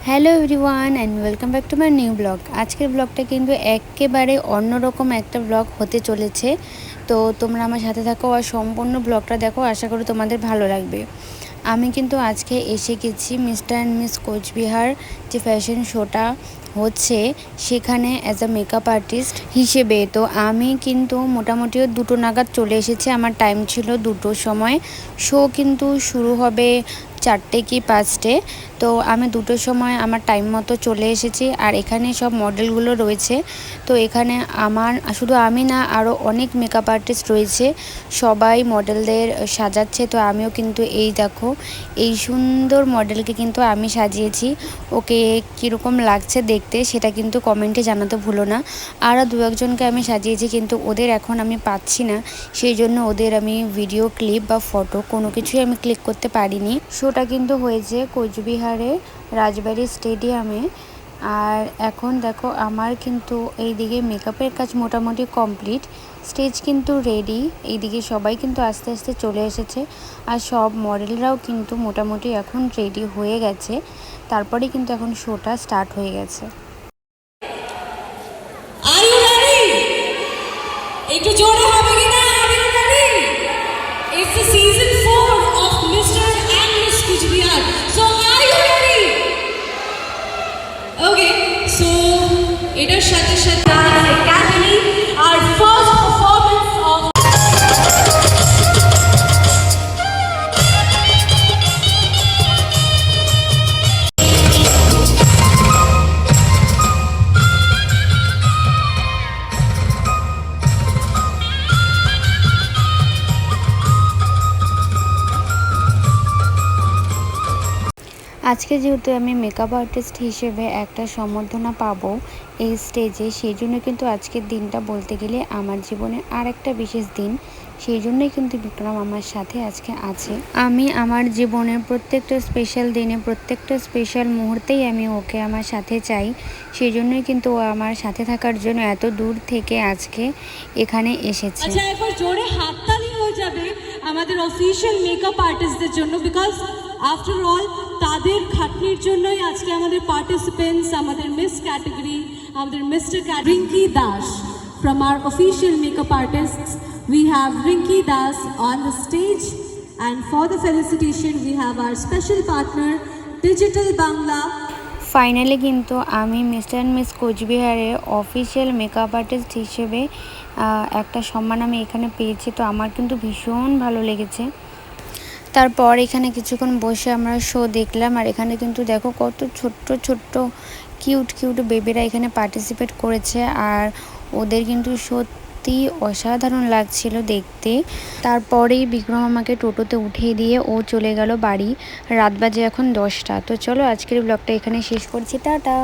Hello everyone and welcome back to my new blog. আজকের ব্লগটা কিন্তু একেবারে অন্যরকম একটা ব্লগ হতে চলেছে। তো তোমরা আমার সাথে থাকো আর সম্পূর্ণ ব্লগটা দেখো, আশা করি তোমাদের ভালো লাগবে। আমি কিন্তু আজকে এসে গেছি মিস্টার অ্যান্ড মিস কোচবিহার যে ফ্যাশন শোটা হচ্ছে সেখানে অ্যাজ আ মেকআপ আর্টিস্ট হিসেবে। তো আমি কিন্তু মোটামুটি 2টো নাগাদ চলে এসেছি, আমার টাইম ছিল 2টোর সময়। শো কিন্তু শুরু হবে 4টে কি 5টে। তো আমি 2টোর সময় আমার টাইম মতো চলে এসেছি। আর এখানে সব মডেলগুলো রয়েছে। তো এখানে আমার শুধু আমি না, আরও অনেক মেকআপ আর্টিস্ট রয়েছে, সবাই মডেলদের সাজাচ্ছে। তো আমিও কিন্তু এই দেখো, এই সুন্দর মডেলকে কিন্তু আমি সাজিয়েছি। ওকে কীরকম লাগছে দেখতে সেটা কিন্তু কমেন্টে জানাতে ভুলো না। আরও 2-1জনকে আমি সাজিয়েছি, কিন্তু ওদের এখন আমি পাচ্ছি না, সেই জন্য ওদের আমি ভিডিও ক্লিপ বা ফটো কোনো কিছুই আমি ক্লিক করতে পারিনি। শোটা কিন্তু হয়েছে কোচবিহারে রাজবাড়ি স্টেডিয়ামে। আর এখন দেখো আমার কিন্তু এইদিকে মেকআপের কাজ মোটামুটি কমপ্লিট, স্টেজ কিন্তু রেডি। এইদিকে সবাই কিন্তু আস্তে আস্তে চলে এসেছে, আর সব মডেলরাও কিন্তু মোটামুটি এখন রেডি হয়ে গেছে। তারপরে কিন্তু এখন শোটা স্টার্ট হয়ে গেছে। একটু জোরে হবে কিনা? It's the season 4 of Mr. and Miss Kuchbihar. So are you ready? Okay, so এটার সাথে সাথে Academy, our first performance of আজকে যেহেতু আমি মেকআপ আর্টিস্ট হিসেবে একটা সম্বর্ধনা পাবো এই স্টেজে, সেই জন্য কিন্তু আজকের দিনটা বলতে গেলে আমার জীবনে আর একটা বিশেষ দিন। সেই জন্যই কিন্তু বিক্রম আমার সাথে আজকে আছে। আমি আমার জীবনের প্রত্যেকটা স্পেশাল দিনে, প্রত্যেকটা স্পেশাল মুহূর্তেই আমি ওকে আমার সাথে চাই। সেই জন্যই কিন্তু ও আমার সাথে থাকার জন্য এত দূর থেকে আজকে এখানে এসেছে। আচ্ছা, একবার জোরে হাততালি হয়ে যাবে আমাদের অফিশিয়াল মেকআপ আর্টিস্টদের জন্য, বিকজ আফটার অল তাদের খাটনির জন্যই আজকে আমাদের পার্টিসিপেন্টস, আমাদের মিস ক্যাটাগরি, আমাদের mister Rinki Das. From our official makeup artists, we have Rinki Das on the stage, and for the felicitation we have our special partner Digital Bangla. Finally কিন্তু আমি mister and miss কোচবিহারের official makeup artist হিসেবে একটা সম্মান আমি এখানে পেয়েছি। তো আমার কিন্তু ভীষণ ভালো লেগেছে। তারপর এখানে কিছুক্ষণ বসে আমরা শো দেখলাম। আর এখানে কিন্তু দেখো কত ছোট্ট ছোট্ট কিউট কিউট বেবিরা এখানে পার্টিসিপেট করেছে, আর ওদের কিন্তু সত্যি অসাধারণ লাগছিল দেখতে। তারপরেই বিক্রম আমাকে টোটোতে উঠিয়ে দিয়ে ও চলে গেল বাড়ি। রাত বাজে এখন 10টা। তো চলো আজকের ব্লগটা এখানে শেষ করছি, টাটা।